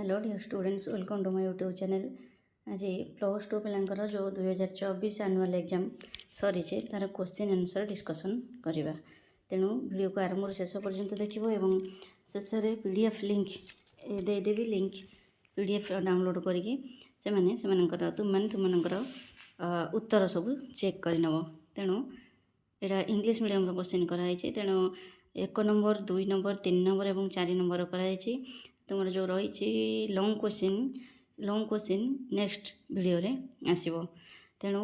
Hello dear students, welcome to my YouTube channel. आज plus two पिलांकर जो 2024 annual exam सरी तार क्वेश्चन आंसर डिस्कसन करवा। तेणु वीडियो को आरंभ शेष पर्यंत देखिए और शेष में पीडीएफ लिंक देदेवी। लिंक पीडीएफ डाउनलोड करके तुम उत्तर सब चेक करनब। तेणु यहाँ इंग्लिश मीडियम क्वेश्चन कराई। तेणु 1 नंबर 2 नंबर 3 नंबर और 4 नंबर कराई। तुम जो रही लॉन्ग क्वेश्चन नेक्स्ट वीडियो रे आसीबो। तेणु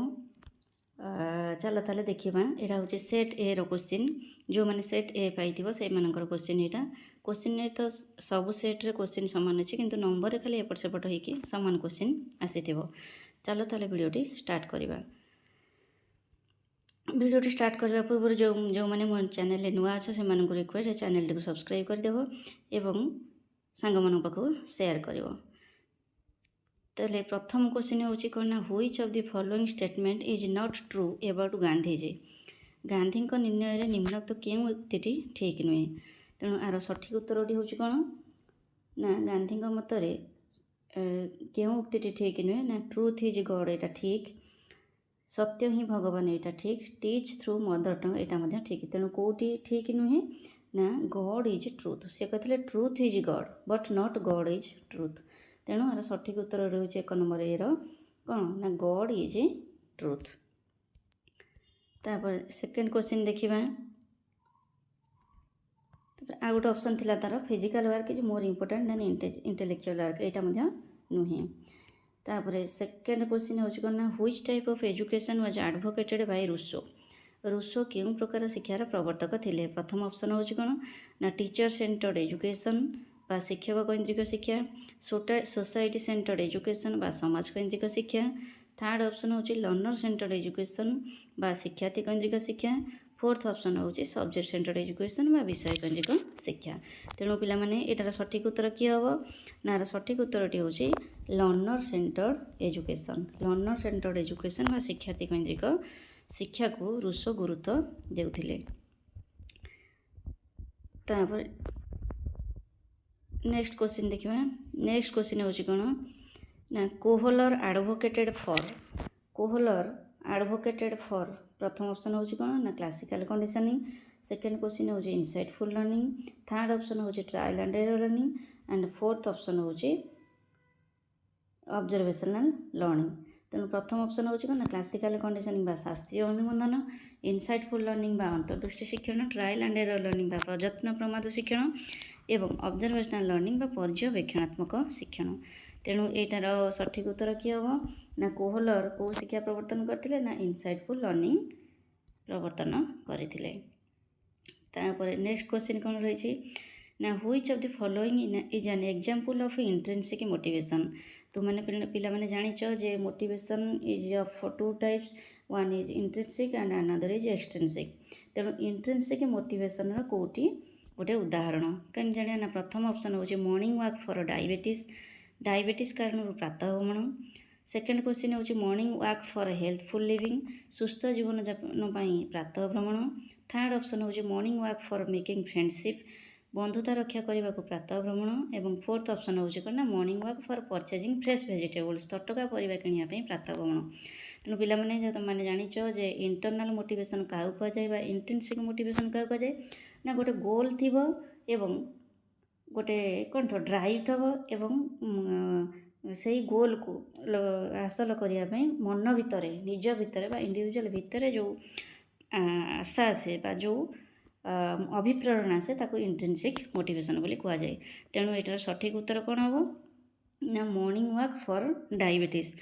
चलो ताले देखिबा। एटा होचे सेट ए रो क्वेश्चन। जो माने सेट ए पाई से मानकर क्वेश्चन एटा क्वेश्चन ने तो सब सेट रे क्वेश्चन समान अच्छे किंतु नंबर रे खाली एपट सेपट होइके समान क्वेश्चन आसीथिबो। चलो ताले वीडियोटी स्टार्ट करबा। वीडियोटी स्टार्ट करबा पूर्व जो माने मोर चैनल रे नुआ छ से मानकर रिक्वेस्ट चैनल को सब्सक्राइब कर देबो एवं सांग मन पाखु शेयर करिवो। तले प्रथम क्वेश्चन होची कोना which of the following statement is not true about Gandhiji. Gandhi को निर्णय रे निम्नलिखित केउ उक्तिटी ठीक नुहे। तेणु आर सठिक उत्तरटी होची कोन ना गांधी मत रे केउ उक्तिटी ठीक नुहे ना ट्रूथ इज गॉड एटा ठीक, सत्य ही भगवान एटा ठीक, टीच थ्रू मदर टंग एटा मध्य ठीक। तेणु कोटी ठीक नुहे ना गॉड इज ट्रूथ। से कहते truth is God but not God is truth. तेणु आर सठिक उत्तर रही 1 नंबर ए कौन ना गॉड इज ट्रूथ। तापर सेकेंड क्वेश्चन देखिबा। आ गोटे ऑप्शन थिला तार physical work is more important than intellectual work एटा मध्य नुहे। तापर सेकेंड क्वेश्चन होची कोन ना which type of education was advocated by Rousseau. Rousseau केउं प्रकार शिक्षार प्रवर्तक थिले। प्रथम ऑप्शन होची कोन ना टीचर सेंटर्ड एजुकेशन बा शिक्षक केन्द्रिक शिक्षा, सोसाइटी सेंटर्ड एजुकेशन बा समाज केन्द्रिक शिक्षा। थर्ड ऑप्शन होची लर्नर सेंटर्ड एजुकेशन बा शिक्षार्थी केन्द्रिक शिक्षा। फोर्थ ऑप्शन होची सब्जेक्ट सेंटर्ड एजुकेशन बा विषय केन्द्रिक शिक्षा। तेणु पिला माने एटार सठिक उत्तर कि हबो ना सठिक उत्तरटी होची learner centred education. Learner centred education बा शिक्षार्थी केन्द्रिक शिक्षा को रूसो गुरुत्व देउथिले। तापर नेक्स्ट क्वेश्चन देखिबा। नेक्स्ट क्वेश्चन होची कोन ना कोहलर एडवोकेटेड फॉर प्रथम ऑप्शन होची कोन ना क्लासिकल कंडीशनिंग। सेकेंड क्वेश्चन होची इनसाइटफुल लर्निंग। थर्ड ऑप्शन होची trial and error learning and fourth option होची ऑब्जर्वेशनल लर्निंग। तेणु प्रथम ऑप्शन होची कोन क्लासिकल कंडीशनिंग बा शास्त्रीय अनुबंधन, इनसाइटफुल लर्निंग बा अंतर्दृष्टि शिक्षण, ट्रायल एंड एरर लर्निंग बा प्रयत्न प्रमाद शिक्षण एवं ऑब्जर्वेशनल लर्निंग बा पर्यवेक्षणात्मक शिक्षण। तेणु एटार सठिक उत्तर कि हबो ना कोहलर को शिक्षा प्रवर्तन करथिले ना इनसाइटफुल लर्निंग प्रवर्तन करथिले। तापर नेक्स्ट क्वेश्चन कोन रहिछि ना which of the following is an example of intrinsic motivation. तो मैंने पिला माने जानिच जे motivation is of 2 types, one is intrinsic and another is extrinsic. तेणु इंट्रिंसिक मोटिवेशन कोटी गोटे उदाहरण कहीं जानिया ना प्रथम ऑप्शन होची मॉर्निंग वॉक फॉर डायबिटीज कारण प्रातः भ्रमण। सेकेंड क्वेश्चन होची morning walk for healthful living सुस्थ जीवन यापन पाई प्रातः भ्रमण। थर्ड ऑप्शन होची morning walk for making friendship बंधुता रक्षा करने को प्रातः भ्रमण। एवं फोर्थ ऑप्शन होची कोन ना morning walk for purchasing fresh vegetables तटका परिबा किनिया पई प्रातः भ्रमण। तेणु पिला माने तुमने जानिच जे इंटरनल मोटिवेशन क्या कुआ जाए बा इंट्रिंसिक मोटिवेशन क्या कुआ जाए ना गोटे गोल थिबो एवं गोटे कौन थो ड्राइव थबो एवं से गोल को हासिल करने मन भितर निज भितर बा इंडिविजुअल भितर जो आशा आसे बा जो अभिप्रेरणा से ताको इंट्रिंसिक मोटिवेशन बोली कह जाए। तेणु एटार सठिक उत्तर कौन हम ना morning walk for diabetes.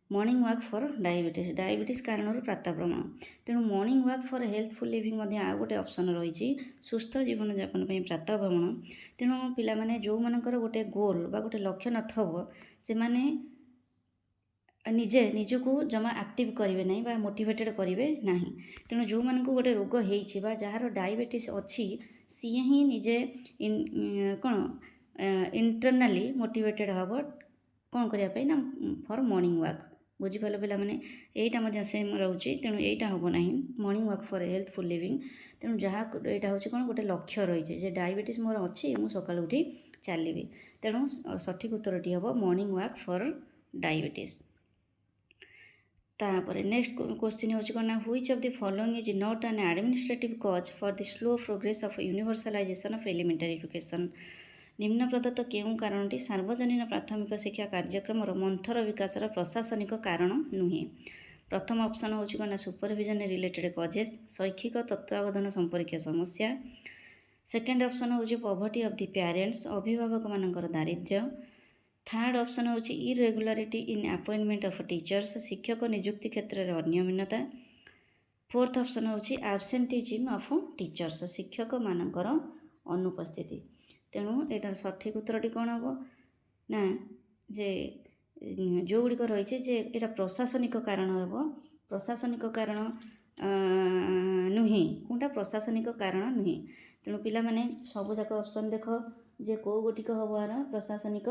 Morning walk for diabetes कारण प्रातः भ्रमण। तेणु morning walk for healthful living आ गोटे ऑप्शन रही सुस्थ जीवन यापन प्रातः भ्रमण। तेणु पिला माने जो मानकर गोटे गोल बा गोटे लक्ष्य नथबो से माने निजे निजको जमा एक्टिव करेंगे ना बा मोटिवेटेड करेंगे ना। तेणु जो मानक गोटे रोग होइछि बा जार डायबिटीज अच्छी सी ही निजे कौन इंटरनाली मोटिवेटेड हम कौन करने ना फॉर मॉर्निंग वॉक। बुझिपाल पिला माने एटा सेम रोचे। तेणु एटा हम ना morning walk for healthful living. तेणु जहाँ यहाँ हूँ कौन गोटे लक्ष्य रही है डायबिटीज मोर अच्छी मु सकाळु उठी ଚାଲିବେ। ତେଣୁ ସଠିକ୍ ଉତ୍ତରଟି ହେବ ମର୍ଣ୍ଣିଂ ୱାକ୍ ଫର୍ ଡାଇବେଟିସ୍। ତାପରେ ନେକ୍ସଟ କ୍ୱେଶ୍ଚିନ୍ ହେଉଛି କ'ଣ ନା which of the following is not an administrative cause for the slow progress of universalization of elementary education. ନିମ୍ନ ପ୍ରଦତ୍ତ କେଉଁ କାରଣଟି ସାର୍ବଜନୀନ ପ୍ରାଥମିକ ଶିକ୍ଷା କାର୍ଯ୍ୟକ୍ରମର ମନ୍ଥର ବିକାଶର ପ୍ରଶାସନିକ କାରଣ ନୁହେଁ? ପ୍ରଥମ ଅପସନ୍ ହେଉଛି କ'ଣ ନା ସୁପରଭିଜନ ରିଲେଟେଡ୍ କଜେସ୍, ଶୈକ୍ଷିକ ତତ୍ତ୍ୱାବଧାନ ସମ୍ପର୍କୀୟ ସମସ୍ୟା। ସେକେଣ୍ଡ ଅପସନ୍ ହେଉଛି ପଭର୍ଟି ଅଫ୍ ଦି ପ୍ୟାରେଣ୍ଟସ୍, ଅଭିଭାବକମାନଙ୍କର ଦାରିଦ୍ର୍ୟ। ଥାର୍ଡ଼ ଅପସନ୍ ହେଉଛି ଇରେଗୁଲାରିଟି ଇନ୍ ଆପଏଣ୍ଟମେଣ୍ଟ ଅଫ୍ ଟିଚର୍ସ, ଶିକ୍ଷକ ନିଯୁକ୍ତି କ୍ଷେତ୍ରରେ ଅନିୟମିତତା। ଫୋର୍ଥ ଅପସନ୍ ହେଉଛି ଆବସେଣ୍ଟିଜିମ୍ ଅଫ୍ ଟିଚର୍ସ, ଶିକ୍ଷକମାନଙ୍କର ଅନୁପସ୍ଥିତି। ତେଣୁ ଏଇଟାର ସଠିକ୍ ଉତ୍ତରଟି କ'ଣ ହେବ ନା ଯେ ଯେଉଁଗୁଡ଼ିକ ରହିଛି ଯେ ଏଇଟା ପ୍ରଶାସନିକ କାରଣ ହେବ, ପ୍ରଶାସନିକ କାରଣ ନୁହେଁ। କେଉଁଟା ପ୍ରଶାସନିକ କାରଣ ନୁହେଁ। ତେଣୁ ପିଲାମାନେ ସବୁଯାକ ଅପସନ୍ ଦେଖ ଯେ କେଉଁ ଗୋଟିକ ହେବ ଆର ପ୍ରଶାସନିକ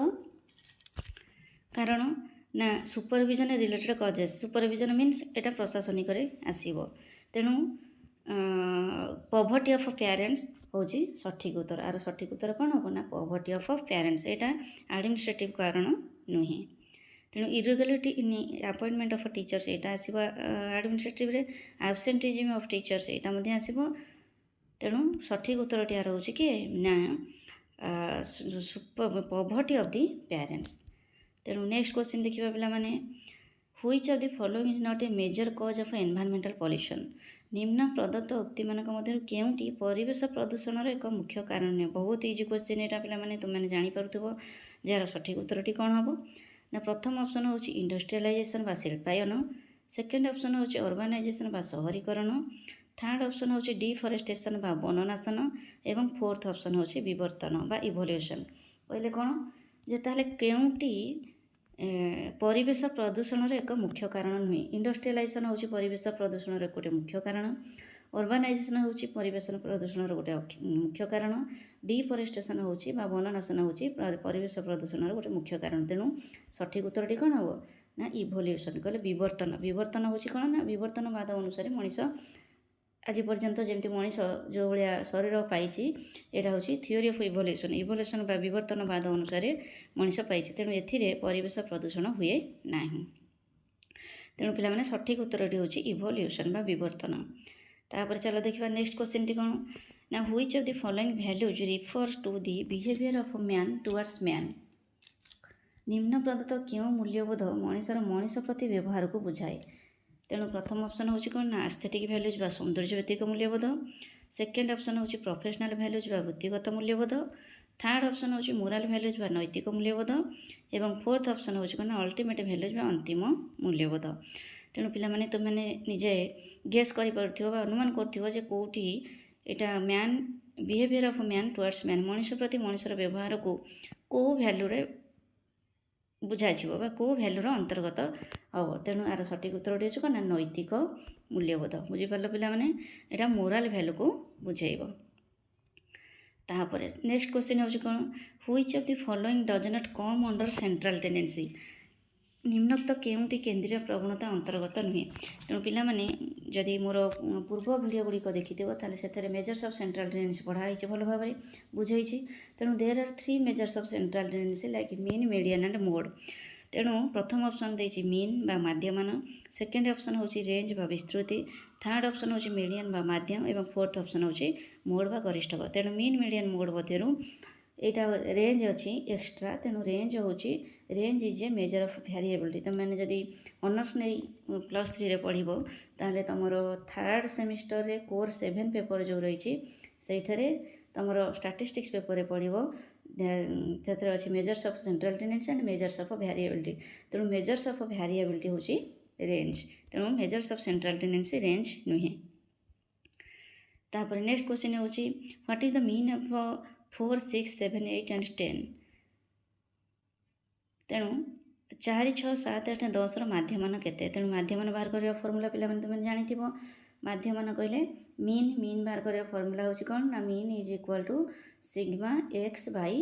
କାରଣ ନା supervision related causes. Supervision means ଏଇଟା ପ୍ରଶାସନିକରେ ଆସିବ। ତେଣୁ ପଭର୍ଟି ଅଫ୍ ପ୍ୟାରେଣ୍ଟସ୍ ହେଉଛି ସଠିକ୍ ଉତ୍ତର। ଆର ସଠିକ୍ ଉତ୍ତର କ'ଣ ହେବ ନା ପଭର୍ଟି ଅଫ୍ ପ୍ୟାରେଣ୍ଟସ୍, ଏଇଟା ଆଡ଼ମିନିଷ୍ଟ୍ରେଟିଭ୍ କାରଣ ନୁହେଁ। ତେଣୁ ଇରେଗୁଲାରିଟି ଇନ୍ ଆପଏଣ୍ଟମେଣ୍ଟ ଅଫ୍ ଟିଚର୍ସ ଏଇଟା ଆସିବ ଆଡ଼ମିନିଷ୍ଟ୍ରେଟିଭ୍ରେ। ଆବସେଣ୍ଟିଜିମ୍ ଅଫ୍ ଟିଚର୍ସ ଏଇଟା ମଧ୍ୟ ଆସିବ। ତେଣୁ ସଠିକ୍ ଉତ୍ତରଟି ଆର ହେଉଛି କି ନା ପଭର୍ଟି ଅଫ୍ ଦି ପ୍ୟାରେଣ୍ଟସ୍। ତେଣୁ ନେକ୍ସଟ କ୍ୱେଶ୍ଚିନ୍ ଦେଖିବା ପିଲାମାନେ which of the following is not a major cause of environmental pollution. ନିମ୍ନ ପ୍ରଦତ୍ତ ଉକ୍ତିମାନଙ୍କ ମଧ୍ୟରୁ କେଉଁଟି ପରିବେଶ ପ୍ରଦୂଷଣର ଏକ ମୁଖ୍ୟ କାରଣ ନୁହେଁ? ବହୁତ ଇଜି କ୍ୱେଶ୍ଚିନ୍ ଏଇଟା ପିଲାମାନେ, ତୁମମାନେ ଜାଣିପାରୁଥିବ ଯାହାର ସଠିକ୍ ଉତ୍ତରଟି କ'ଣ ହେବ ନା ପ୍ରଥମ ଅପସନ୍ ହେଉଛି ଇଣ୍ଡଷ୍ଟ୍ରିଆଲାଇଜେସନ୍ ବା ଶିଳ୍ପାୟନ। ସେକେଣ୍ଡ ଅପସନ୍ ହେଉଛି ଅର୍ବାନାଇଜେସନ୍ ବା ସହରୀକରଣ। ଥାର୍ଡ଼ ଅପସନ୍ ହେଉଛି ଡିଫରେଷ୍ଟେସନ୍ ବା ବନନାଶନ ଏବଂ ଫୋର୍ଥ ଅପସନ୍ ହେଉଛି ବିବର୍ତ୍ତନ ବା ଇଭଲ୍ୟୁସନ୍। କହିଲେ କ'ଣ ଯେ ତାହେଲେ କେଉଁଟି ପରିବେଶ ପ୍ରଦୂଷଣର ଏକ ମୁଖ୍ୟ କାରଣ ନୁହେଁ? ଇଣ୍ଡଷ୍ଟ୍ରିଆଲାଇଜେସନ୍ ହେଉଛି ପରିବେଶ ପ୍ରଦୂଷଣର ଗୋଟେ ମୁଖ୍ୟ କାରଣ। ଅର୍ବାନାଇଜେସନ୍ ହେଉଛି ପରିବେଶ ପ୍ରଦୂଷଣର ଗୋଟେ ମୁଖ୍ୟ କାରଣ। ଡିଫରେଷ୍ଟେସନ୍ ହେଉଛି ବା ବନନାଶନ ହେଉଛି ପରିବେଶ ପ୍ରଦୂଷଣର ଗୋଟେ ମୁଖ୍ୟ କାରଣ। ତେଣୁ ସଠିକ୍ ଉତ୍ତରଟି କ'ଣ ହେବ ନା ଇଭଲ୍ୟୁସନ୍। କହିଲେ ବିବର୍ତ୍ତନ। ବିବର୍ତ୍ତନ ହେଉଛି କ'ଣ ନା ବିବର୍ତ୍ତନବାଦ ଅନୁସାରେ ମଣିଷ ଆଜି ପର୍ଯ୍ୟନ୍ତ ଯେମିତି ମଣିଷ ଯେଉଁ ଭଳିଆ ଶରୀର ପାଇଛି ଏଇଟା ହେଉଛି ଥିଓରି ଅଫ୍ ଇଭଲ୍ୟୁସନ୍। ଇଭଲ୍ୟୁସନ୍ ବା ବିବର୍ତ୍ତନବାଦ ଅନୁସାରେ ମଣିଷ ପାଇଛି। ତେଣୁ ଏଥିରେ ପରିବେଶ ପ୍ରଦୂଷଣ ହୁଏ ନାହିଁ। ତେଣୁ ପିଲାମାନେ ସଠିକ୍ ଉତ୍ତରଟି ହେଉଛି ଇଭଲ୍ୟୁସନ୍ ବା ବିବର୍ତ୍ତନ। ତାପରେ ଚାଲ ଦେଖିବା ନେକ୍ସଟ କ୍ୱେଶ୍ଚିନ୍ଟି କ'ଣ ନା which of the following values refers to the behaviour of man towards man. ନିମ୍ନ ପ୍ରଦତ୍ତ କେଉଁ ମୂଲ୍ୟବୋଧ ମଣିଷର ମଣିଷ ପ୍ରତି ବ୍ୟବହାରକୁ ବୁଝାଏ? ତେଣୁ ପ୍ରଥମ ଅପସନ୍ ହେଉଛି କ'ଣ ନା ଆସ୍ଥେଟିକ୍ ଭ୍ୟାଲ୍ୟୁଜ୍ ବା ସୌନ୍ଦର୍ଯ୍ୟ ଭିତ୍ତିକ ମୂଲ୍ୟବୋଧ। ସେକେଣ୍ଡ ଅପସନ୍ ହେଉଛି ପ୍ରଫେସନାଲ୍ ଭ୍ୟାଲ୍ୟୁଜ୍ ବା ବୃତ୍ତିଗତ ମୂଲ୍ୟବୋଧ। ଥାର୍ଡ଼ ଅପସନ୍ ହେଉଛି ମୋରାଲ୍ ଭ୍ୟାଲ୍ୟୁଜ୍ ବା ନୈତିକ ମୂଲ୍ୟବୋଧ ଏବଂ ଫୋର୍ଥ ଅପସନ୍ ହେଉଛି କ'ଣ ନା ଅଲ୍ଟିମେଟ୍ ଭ୍ୟାଲ୍ୟୁଜ୍ ବା ଅନ୍ତିମ ମୂଲ୍ୟବୋଧ। ତେଣୁ ପିଲାମାନେ ତୁମମାନେ ନିଜେ ଗେସ୍ କରିପାରୁଥିବ ବା ଅନୁମାନ କରୁଥିବ ଯେ କେଉଁଠି ଏଇଟା man behaviour of man towards man, ମଣିଷ ପ୍ରତି ମଣିଷର ବ୍ୟବହାରକୁ କେଉଁ ଭ୍ୟାଲ୍ୟୁରେ ବୁଝାଯିବ ବା କେଉଁ ଭ୍ୟାଲ୍ୟୁର ଅନ୍ତର୍ଗତ ହେବ। ତେଣୁ ଆର ସଠିକ୍ ଉତ୍ତରଟି ହେଉଛି କ'ଣ ନା ନୈତିକ ମୂଲ୍ୟବୋଧ। ବୁଝିପାରିଲ ପିଲାମାନେ, ଏଇଟା ମୋରାଲ୍ ଭ୍ୟାଲ୍ୟୁକୁ ବୁଝେଇବ। ତାପରେ ନେକ୍ସଟ କ୍ୱେଶ୍ଚିନ୍ ହେଉଛି କ'ଣ which of the following does not come under central tendency. ନିମ୍ନୋକ୍ତ କେଉଁଟି କେନ୍ଦ୍ରୀୟ ପ୍ରବଣତା ଅନ୍ତର୍ଗତ ନୁହେଁ? ତେଣୁ ପିଲାମାନେ ଯଦି ମୋର ପୂର୍ବ ଭିଡ଼ିଓ ଗୁଡ଼ିକ ଦେଖିଥିବ ତାହେଲେ ସେଥିରେ ମେଜର୍ସ ଅଫ୍ ସେଣ୍ଟ୍ରାଲ୍ ଟେଣ୍ଡେନ୍ସି ପଢ଼ା ହେଇଛି, ଭଲ ଭାବରେ ବୁଝେଇଛି। ତେଣୁ there are 3 measures of central tendency like mean, median and mode. ତେଣୁ ପ୍ରଥମ ଅପସନ୍ ଦେଇଛି ମିନ୍ ବା ମାଧ୍ୟମାନ। ସେକେଣ୍ଡ ଅପସନ୍ ହେଉଛି ରେଞ୍ଜ ବା ବିସ୍ତୃତି। ଥାର୍ଡ଼ ଅପସନ୍ ହେଉଛି ମିଡ଼ିଆନ୍ ବା ମାଧ୍ୟମ ଏବଂ ଫୋର୍ଥ ଅପସନ୍ ହେଉଛି ମୋଡ୍ ବା ଗରିଷ୍ଠକ। ତେଣୁ ମିନ୍, ମିଡ଼ିଆନ୍, ମୋଡ୍ ମଧ୍ୟରୁ ଏଇଟା ରେଞ୍ଜ ଅଛି ଏକ୍ସଟ୍ରା। ତେଣୁ ରେଞ୍ଜ ହେଉଛି range is a measure of variability. ତୁମମାନେ ଯଦି ଅନର୍ସ ନେଇ +3ରେ ପଢ଼ିବ ତାହେଲେ ତୁମର ଥାର୍ଡ଼ ସେମିଷ୍ଟରରେ କୋର୍ 7 ପେପର ଯେଉଁ ରହିଛି ସେଇଥିରେ ତୁମର ଷ୍ଟାଟିଷ୍ଟିକ୍ସ ପେପରରେ ପଢ଼ିବ। ସେଥିରେ ଅଛି measures of central tendency and measures of variability. ତେଣୁ ମେଜର୍ସ ଅଫ୍ ଭ୍ୟାରିଏବିଲିଟି ହେଉଛି ରେଞ୍ଜ। ତେଣୁ measures of central tendency range ନୁହେଁ। ତାପରେ ନେକ୍ସଟ କ୍ୱେଶ୍ଚିନ୍ ହେଉଛି what is the mean of 4, 6, 7, 8 and 10। ତେଣୁ 4, 6, 7, 8, 10ର ମାଧ୍ୟମାନ କେତେ? ତେଣୁ ମାଧ୍ୟମାନ ବାହାର କରିବା ଫର୍ମୁଲା ପିଲାମାନେ ତୁମେ ଜାଣିଥିବ। ମାଧ୍ୟମାନ କହିଲେ ମିନ୍ ବାହାର କରିବା ଫର୍ମୁଲା ହେଉଛି କ'ଣ ନା mean is equal to sigma x by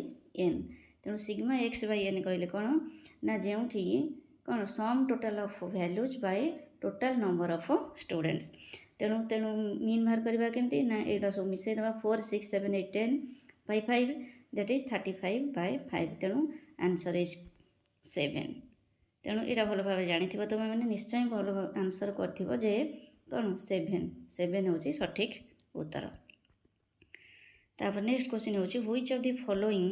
n. ତେଣୁ ସିଗ୍ମା ଏକ୍ସ ବାଇ ଏନ୍ କହିଲେ କ'ଣ ନା ଯେଉଁଠି କ'ଣ sum total of values by total number of students. ତେଣୁ ମିନ୍ ବାହାର କରିବା କେମିତି ନା ଏଇଟା ସବୁ ମିଶାଇ ଦେବା 4, 6, 7, 8, 10 ବାଇ 5। दैट इज 35/5 तेणु आंसर इज 7 तेणु यहाँ भल भाव जानी तुम मैंने निश्चय भल आंसर कर जे कौन 7 हूँ सठिक उत्तर। तापर नेक्स्ट क्वेश्चन होची which of the following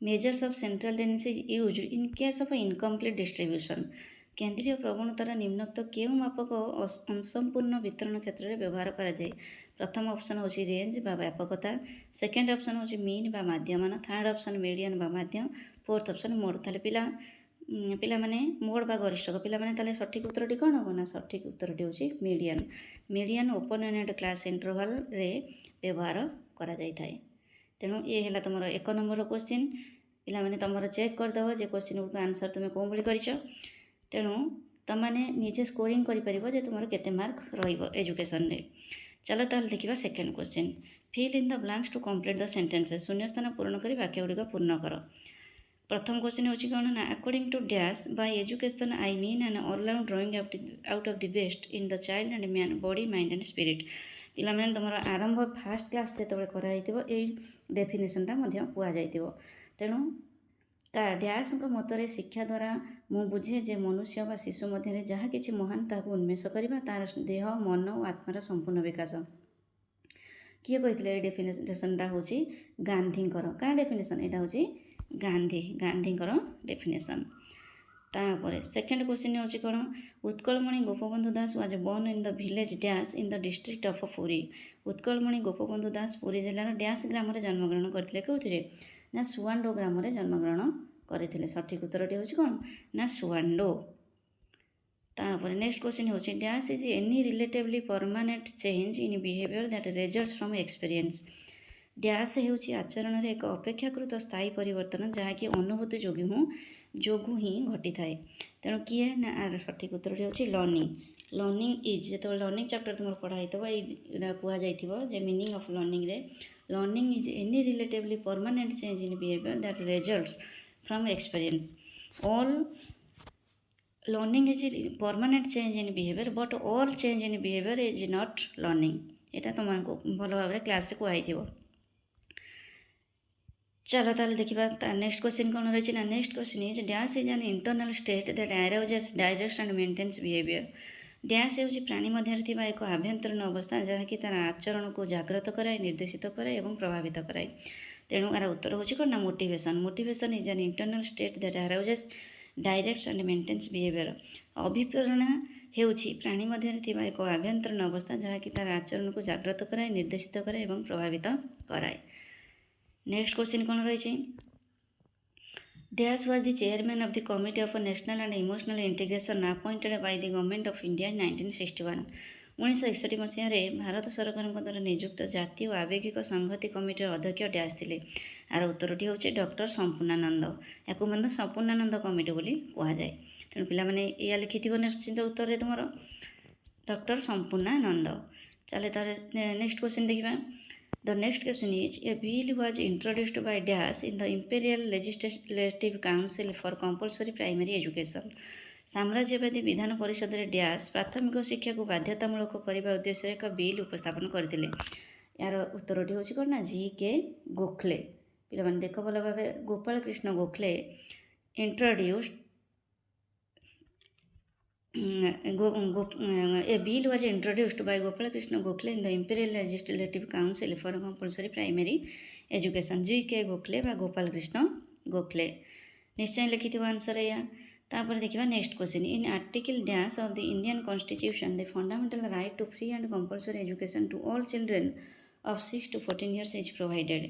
measures of central tendency is used in case of incomplete distribution केंद्रीय प्रवणतार निम्नोक्त केउं मापक असंपूर्ण वितरण क्षेत्र में व्यवहार करा जाए। प्रथम ऑप्शन होची रेंज बा व्यापकता, सेकेंड ऑप्शन होची मीन बा माध्यमान, थर्ड ऑप्शन मीडियन बा माध्यम, फोर्थ ऑप्शन मोड। ताले पिला माने मोड बा गरिष्ठक पिला माने ताले सठिक उत्तरटी कौन हम ना सठिक उत्तरटी होची median. Median open ended class interval रे व्यवहार करा जाय थाए। तेणु ये है तुम 1 नंबर क्वेश्चन पिला माने तुम चेक करदेव जे क्वेश्चन को आंसर तुम कौन भाई कर। तेणु तुमने निजे स्कोरिंग कर तुम केते मार्क रहिबो एजुकेशन रे। चलो ताल देखिबा second question fill in the blanks to complete the sentences शून्यस्थान पूर्ण कर वाक्य गुड़िक पूर्ण कर। प्रथम क्वेश्चन होची कौन ना according to dash by education I mean an all round drawing out of the best in the child and man body mind and spirit. पिला माने तुम आरंभ फास्ट क्लास जो कराई डेफिनेशनटा कहुई। तेणु डैश मतरे शिक्षा द्वारा मु बुझे जे मनुष्य बा शिशु मध्य जहाँ कि महान ताकू उन्मेष करवा तार देह मन और आत्मार संपूर्ण विकास किए कही डेफिनेशनटा हूँ गांधी क्या डेफिनेशन यहाँ हूँ गांधी डेफिनेशन। तापर सेकेंड क्वेश्चन होची कौन Utkalmani Gopabandhu Das was born in the village dash in the district of Puri. Utkalmani Gopabandhu Das Puri जिलार डैश ग्राम में जन्मग्रहण करते कौन ना सुआंडो ग्राम में जन्मग्रहण करते। सठिक उत्तरटी हूँ कौन ना सुआंडो। तापर नेक्स्ट क्वेश्चन होची dash is any relatively permanent change in behaviour that results from experience. Dash होची आचरण रे एक अपेक्षाकृत स्थायी परिवर्तन जहाँकि अनुभूति जोगु ही घटी थाए। तेणु किए ना आर सठिक उत्तर होची लर्निंग। लर्निंग इज जो लर्निंग चैप्टर तुम पढ़ाई यहाँ कहुई मीनिंग ऑफ लर्निंग रे learning is any relatively permanent change in behaviour that results from experience. All learning is permanent change in behaviour but all change in behaviour is not learning. यहाँ तुमको भल भाव class रे कहुई। चलो ताल देखा next question कौन रही ना next question is dash is an internal state that arouses directs and maintains behaviour. Dash होची प्राणी मध्य एक आभ्यंतरीण अवस्था जहाँकि तार आचरण को जागृत कराए निर्देशित कराए और प्रभावित कराए। तेणु यार उत्तर होची कौन ना motivation. Motivation is an internal state that arouses directs and maintains behaviour. अभिप्रेरणा होची प्राणी मध्य एक आभ्यंतरीण अवस्था जहाँकि तार आचरण को जागृत कराए निर्देशित कराए और प्रभावित कराए। नेक्स्ट क्वेश्चन कौन रही dash was the chairman of the committee of national and emotional integration appointed by the government of India in 1961। 1961 मसीह भारत सरकार द्वारा नियुक्त जातीय और आवेगिक संहति कमिटर अध्यक्ष डैश थे। यार उत्तरटी हूँ डॉक्टर संपूर्णानंद। या संपूर्णानंद कमिटी बोली कहुए। तेणु पिलाने या लिखि निश्चिंत उत्तर तुम डॉक्टर संपूर्णानंद। चले तार नेक्स्ट क्वेश्चन देखा। The next question is a bill was introduced by Dash in the Imperial Legislative Council for Compulsory Primary Education। साम्राज्यवादी विधान परिषद रे डैश प्राथमिक शिक्षा को बाध्यतामूलक करने उद्देश्य एक बिल उपस्थापन करते। यार उत्तरटी हूँ कौन ना जी.के. गोखले। पे देख भल भाव Gopal Krishna Gokhale introduced a bill was introduced by Gopal Krishna Gokhale in the Imperial Legislative Council for Compulsory Primary Education। GK. Gokhale बा गोपाल कृष्ण गोखले निश्चय लिखि आंसर या। तापर देखिए next question in article dash of the Indian constitution the fundamental right to free and compulsory education to all children of 6 to 14 years is provided.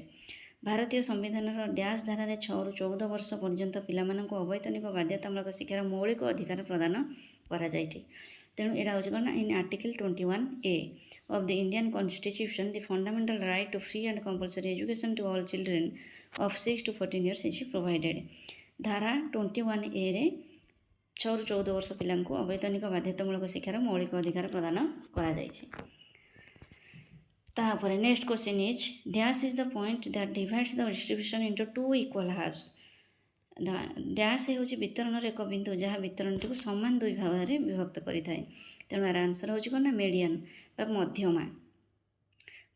भारतीय संविधान dash धारा 6 ରୁ 14 वर्ष पर्यंत पिलामानंको अवैतनिक बाध्यतामूलक शिक्षार मौलिक अधिकार प्रदान करा जायछि। तेणु यहाँ हूँ कौन in article 21A of the Indian constitution the fundamental right to free and compulsory education to all children of 6 to 14 years is provided. धारा 21A रे 6 ରୁ 14 वर्ष पिलांको अवैतनिक बाध्यतामूलक शिक्षार मौलिक अधिकार प्रदान करा जायछि। तापर next question is dash is the point that divides the distribution into 2 equal halves. Dash हूँ वितरण एक बिंदु जहाँ वितरण टी सामान 2 भाग में विभक्त करें। तेणु यार आंसर हूँ कौन ना मीडियन बा मध्यमा।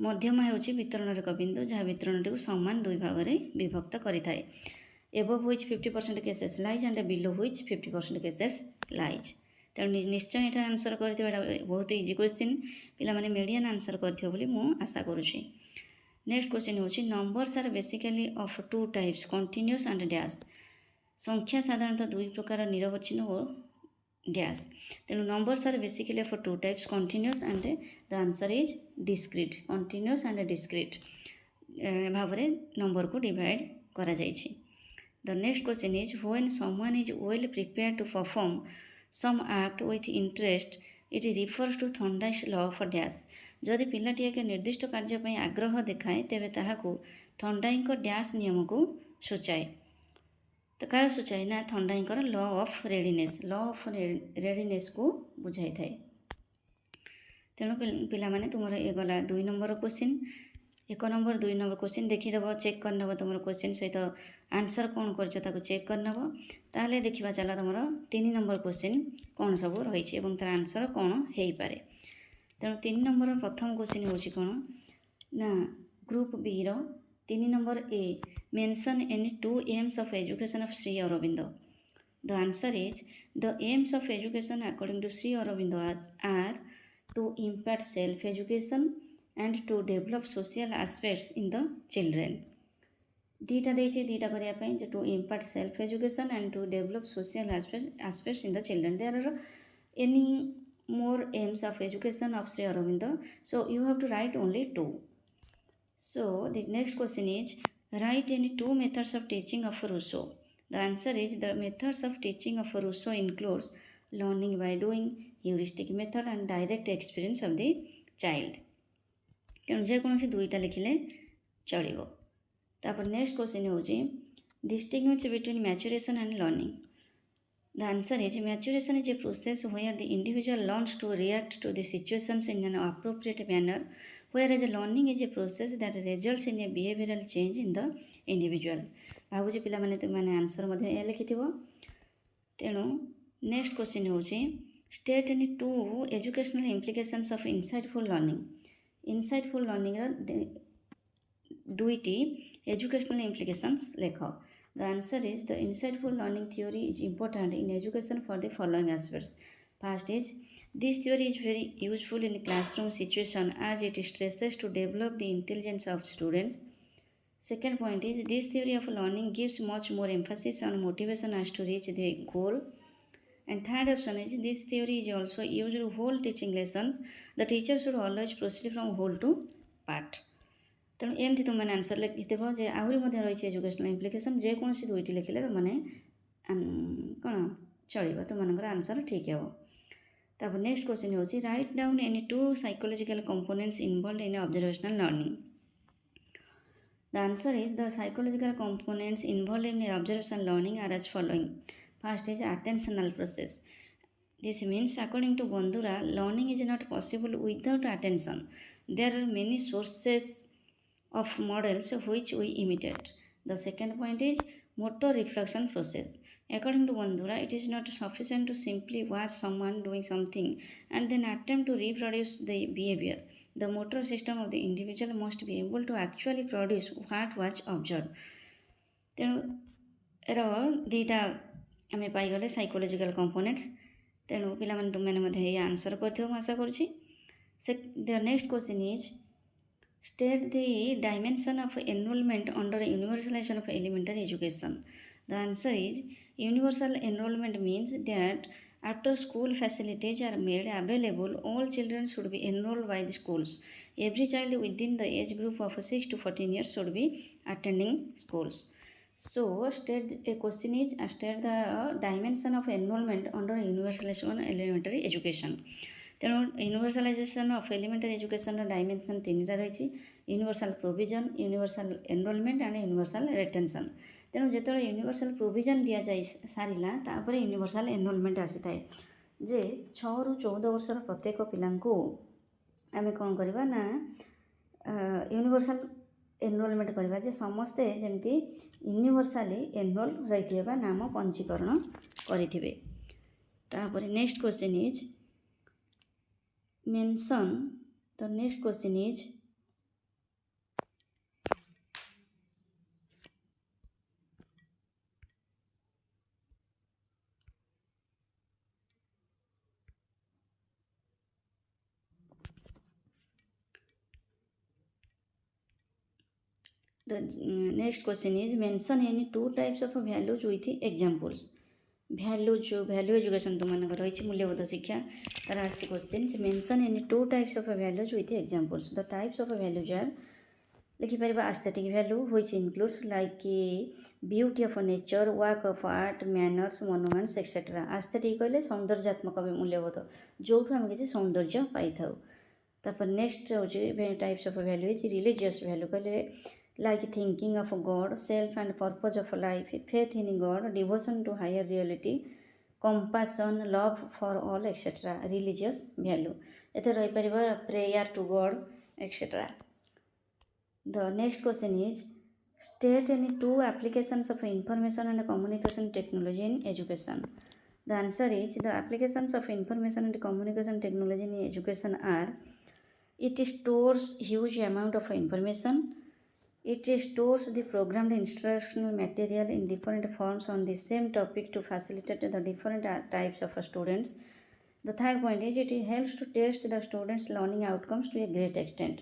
मध्यमा ହେଉଛି ବିତରଣର ଏକ ବିନ୍ଦୁ ଯାହା ବିତରଣଟିକୁ ସମାନ ଦୁଇ ଭାଗରେ ବିଭକ୍ତ କରିଥାଏ। above which 50% cases lies and below which 50% cases lies। ତେଣୁ ନିଶ୍ଚୟ ଏଇଟା ଆନ୍ସର କରିଥିବେ। ଏଇଟା ବହୁତ ଇଜି କ୍ୱେଶ୍ଚିନ୍, ପିଲାମାନେ ମିଡ଼ିଆନ୍ ଆନ୍ସର କରିଥିବେ ବୋଲି ମୁଁ ଆଶା କରୁଛି। ନେକ୍ସଟ କ୍ୱେଶ୍ଚିନ୍ ହେଉଛି numbers are basically of two types continuous and dash. ସଂଖ୍ୟା ସାଧାରଣତଃ ଦୁଇ ପ୍ରକାର ନିରବଚ୍ଛିନ୍ନ ଓ ଡ୍ୟାସ୍। ତେଣୁ numbers are basically of two types continuous and the answer is discrete. Continuous and discrete ଭାବରେ ନମ୍ବରକୁ ଡିଭାଇଡ଼ କରାଯାଇଛି। The next question is when someone is well prepared to perform some act with interest it refers to Thorndike's law of dash। जदि पिलाटी एक निर्दिष्ट कार्य ପାଇଁ आग्रह देखाए तेबे ताहाकु थर्नडाइक डैश नियम को सूचाए। तो क्या सूचाए ना थर्नडाइक लॉ ऑफ रेडीनेस को बुझाई थाए। तेणु पिला माने तुमर ए गला 2 number question 1 number 2 number question देखीदेव चेक करनब तुम क्वेश्चन सहित आंसर कौन कर चेक करनब। ताहले देखिबा चला तुम 3 नंबर क्वेश्चन कौन सब रही तार आंसर कौन हो पारे। तेणु 3 नंबर प्रथम क्वेश्चन हूँ कौन ना ग्रुप बी रो 3 नंबर ए mention any 2 aims of education of Shri Aurobindo. The answer is the aims of education according to Shri Aurobindo are to impact self education and to develop social aspects in the children। दीटा देछि दीटा करिया पई जे to impact self education and to develop social aspects in the children। there are any more aims of education of Sri Aurobindo, so you have to write only 2। so the next question is write any 2 methods of teaching of Rousseau। the answer is the methods of teaching of Rousseau includes learning by doing, heuristic method and direct experience of the child। तेणु जेकोसी 2टा लिखिले चलो। तापर next question हूँ distinguish between maturation and learning. The answer is maturation is a process where the individual learns to react to the situations in an appropriate manner whereas learning is a process that results in a behavioural change in the individual. भावुँ पिला मैंने answer लिखि। तेणु next question हूँ state any 2 educational implications of insightful learning. Insightful learning 2टी educational implications लेख। The answer is the insightful learning theory is important in education for the following aspects. First is this theory is very useful in classroom situation as it stresses to develop the intelligence of students। second point is this theory of learning gives much more emphasis on motivation as to reach the goal। and third option is this theory is also used to whole teaching lessons। the teacher should always proceed from whole to part। तेणु एमती तुम मैंने answer लिखिदेव जे आहरी रही educational implication जेकोसी 2टी लिखिले तुम मैंने कौन चलो तुम आंसर ठीक हे। तापर नेक्स्ट क्वेश्चन हूँ write down any 2 psychological components involve in observational learning. The answer is the psychological components involve in observational learning are as following. First is attentional process। this means according to Bandura learning is not possible without attention। there are many sources of models which we imitate। the second point is motor reflection process। according to Bandura it is not sufficient to simply watch someone doing something and then attempt to reproduce the behavior। the motor system of the individual must be able to actually produce what was observed। तेणु arrow 2टा आम पाईगले psychological components. तेणु पिला तुम मैंने answer कर आशा करुँच। The next question is state the dimension of enrolment under universalization of elementary education. The answer is universal enrolment means that after school facilities are made available all children should be enrolled by the schools. Every child within the age group of 6 to 14 years should be attending schools. so state a question is state the dimension of enrollment under universalization elementary education। तेणु universalization of elementary education dimension 3टा रही universal provision universal enrolment and universal retention. तेणु जो universal provision दि जाए सारा तापर universal enrolment आसी थाए जे 6 ରୁ 14 वर्षर प्रत्येक पिला आम कौन करवा ना यूनिवर्सल एनरोलमेंट करवा जे समस्ते जमती यूनिवर्साली एनरोल रही नाम पंजीकरण करेंगे। तापर नेक्स्ट क्वेश्चन इज मेंशन। तो next question is The next question is mention any two types of values with examples. value education तुमको रही मूल्यबोध शिक्षा तार आसी question mention any two types of values with examples. The types of values are लिखिपर aesthetic value which includes like beauty of nature, work of art, manners, monuments etc. aesthetic कहले सौंदर्यात्मक मूल्यबोध जो आम किसी सौंदर्य पाई था. तापर नेक्स्ट हूँ types of value is religious value कहले like thinking of God, self and purpose of life, faith in God, devotion to higher reality, compassion, love for all etc. religious value. एते रही परिबा prayer to God etc. The next question is state any two applications of information and communication technology in education. The answer is the applications of information and communication technology in education are: it stores huge amount of information. It stores the programmed instructional material in different forms on the same topic to facilitate the different types of students. The third point is it helps to test the students' learning outcomes to a great extent.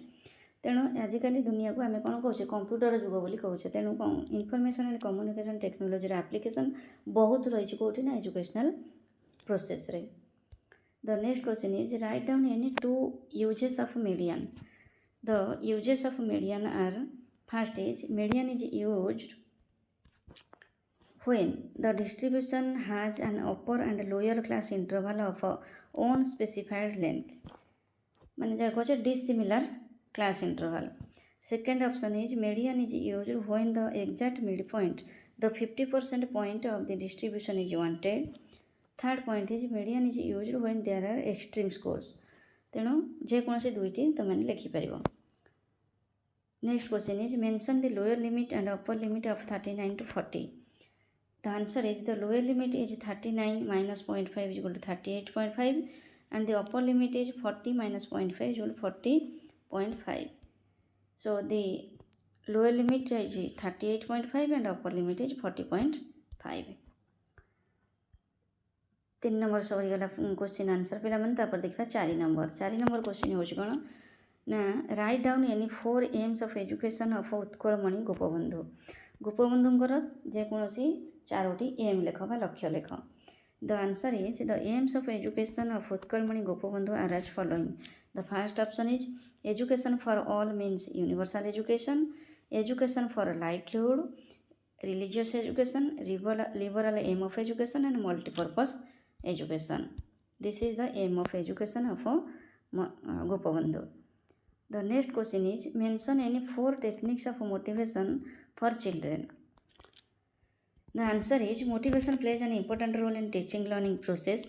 तेणु आजिकल दुनिया को आम कौन कहे computer जुग बोली कहे. तेणु information and communication technology application बहुत रही कौटी ना एजुकेशनल प्रोसेस रे. The next question is write down any two uses of median. The uses of median are: first is median is used when the distribution has an upper and lower class interval of own specified length. माने जा कहे dissimilar class interval. Second option is median is used when the exact midpoint, the 50% point of the distribution is wanted. Third point is median is used when there are extreme scores. तेणु जेकोसी दुईटी तुम लिखिपर. Next question is mention the lower limit and upper limit of 39 to 40. The answer is the lower limit is 39 minus 0.5 is equal to 38.5 and the upper limit is 40 minus 0.5 is equal to 40.5. So the lower limit is 38.5 and upper limit is 40.5. 3 number सरीगला question answer पे देखा 4 number question हो ना write down any 4 aims of education of Utkalmani Gopabandhu. गोपबंधुंकर जेकोसी 4टी aim लेख बा लक्ष्य लेख. The answer is the aims of education of Utkalmani Gopabandhu are as following. The first option is education for all means universal education, education for livelihood, religious education, liberal aim of education and multipurpose education. This is the aim of education of Gopabandhu. The next question is mention any 4 techniques of motivation for children. The answer is motivation plays an important role in teaching learning process.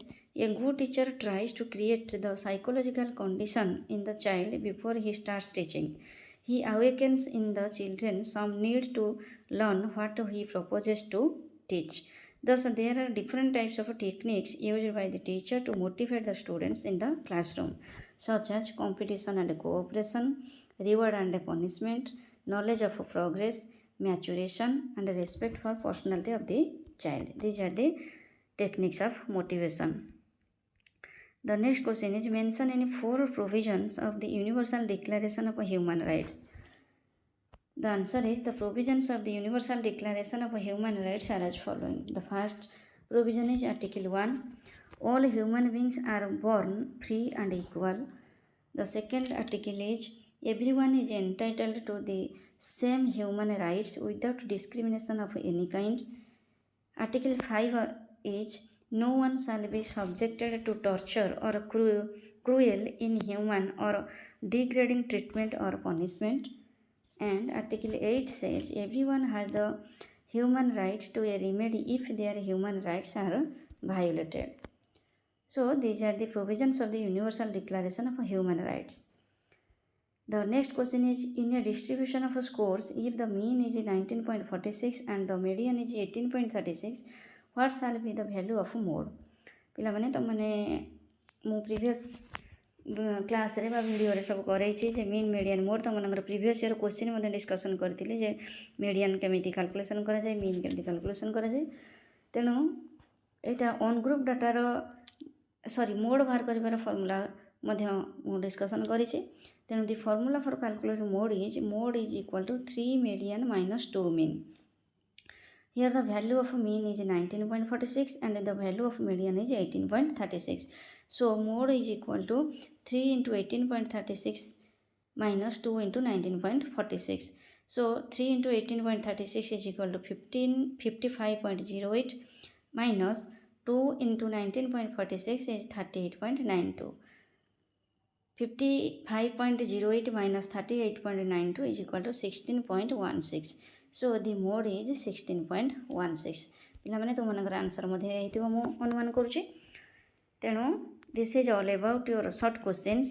A good teacher tries to create the psychological condition in the child before he starts teaching. He awakens in the children some need to learn what he proposes to teach. Thus, there are different types of techniques used by the teacher to motivate the students in the classroom, such as competition and cooperation, reward and punishment, knowledge of progress, maturation, and respect for personality of the child. These are the techniques of motivation. The next question is mention any 4 provisions of the Universal Declaration of Human Rights. The answer is the provisions of the Universal Declaration of Human Rights are as following. The first provision is Article 1. All human beings are born free and equal. The second article is everyone is entitled to the same human rights without discrimination of any kind. Article 5 is no one shall be subjected to torture or cruel, inhuman or degrading treatment or punishment. And Article 8 says everyone has the human right to a remedy if their human rights are violated. So these are the provisions of the Universal Declaration of Human Rights. The next question is in a distribution of scores, if the mean is 19.46 and the median is 18.36, what shall be the value of mode? पिला माने तो मैंने मु previous class रे बा video रे सब करै छी जे मीन मीडियन मोड तो मनकर प्रीवियस ईयर क्वेश्चन मध्ये डिस्कशन करथिले जे मीडियन केमिति कैलकुलेशन करा जाय, मीन केमिति कैलकुलेशन करा जाय. तेणु एटा ऑन ग्रुप डाटा रो मोड बाहर करिवार फॉर्मूला मध्य मु डिस्कशन करिछि. तेणु the formula for calculating mode is equal to 3 median minus 2 mean. Here the value of mean is 19.46 and the value of median is 18.36. So mode is equal to 3 into 18.36 minus 2 into 19.46. So 3 into 18.36 is equal to 55.08 minus 2 into 19.46 is 38.92. 55.08 minus 38.92 is equal to 16.16. So the mode is 16.16. ପିଲାମାନେ ତୁମମାନଙ୍କର answer ମଧ୍ୟ ହେଇଥିବ ମୁଁ ଅନୁମାନ କରୁଛି. ତେଣୁ this is all about your short questions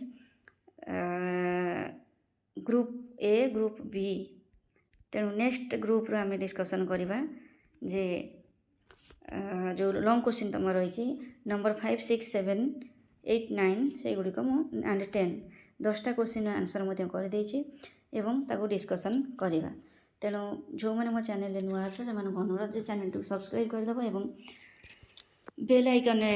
group A group B. ତେଣୁ next ଗ୍ରୁପ୍ରୁ ଆମେ ଡିସ୍କସନ୍ କରିବା ଯେ ଯେଉଁ ଲଙ୍ଗ୍ କ୍ୱେଶ୍ଚିନ୍ ତୁମର ରହିଛି ନମ୍ବର 5, 6, 7, 8, 9 ସେଇଗୁଡ଼ିକ ମୁଁ ଆଣ୍ଡ 10 10ଟା କ୍ୱେଶ୍ଚିନ୍ର ଆନ୍ସର ମଧ୍ୟ କରିଦେଇଛି ଏବଂ ତାକୁ ଡିସ୍କସନ୍ କରିବା. ତେଣୁ ଯେଉଁମାନେ ମୋ ଚ୍ୟାନେଲରେ ନୂଆ ଅଛ ସେମାନଙ୍କୁ ଅନୁରୋଧ ଯେ ଚ୍ୟାନେଲଟିକୁ ସବସ୍କ୍ରାଇବ୍ କରିଦେବ ଏବଂ ବେଲ୍ ଆଇକନ୍ରେ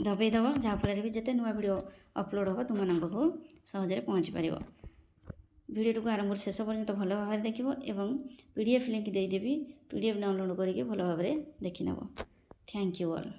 ଦବାଇଦେବ, ଯାହାଫଳରେ ବି ଯେତେ ନୂଆ ଭିଡ଼ିଓ ଅପଲୋଡ଼ ହେବ ତୁମମାନଙ୍କ ପାଖକୁ ସହଜରେ ପହଞ୍ଚି ପାରିବ. ଭିଡ଼ିଓଟିକୁ ଆରମ୍ଭରୁ ଶେଷ ପର୍ଯ୍ୟନ୍ତ ଭଲ ଭାବରେ ଦେଖିବ ଏବଂ PDF ଲିଙ୍କ୍ ଦେଇଦେବି, PDF ଡାଉନଲୋଡ଼ କରିକି ଭଲ ଭାବରେ ଦେଖିନେବ. Thank you all.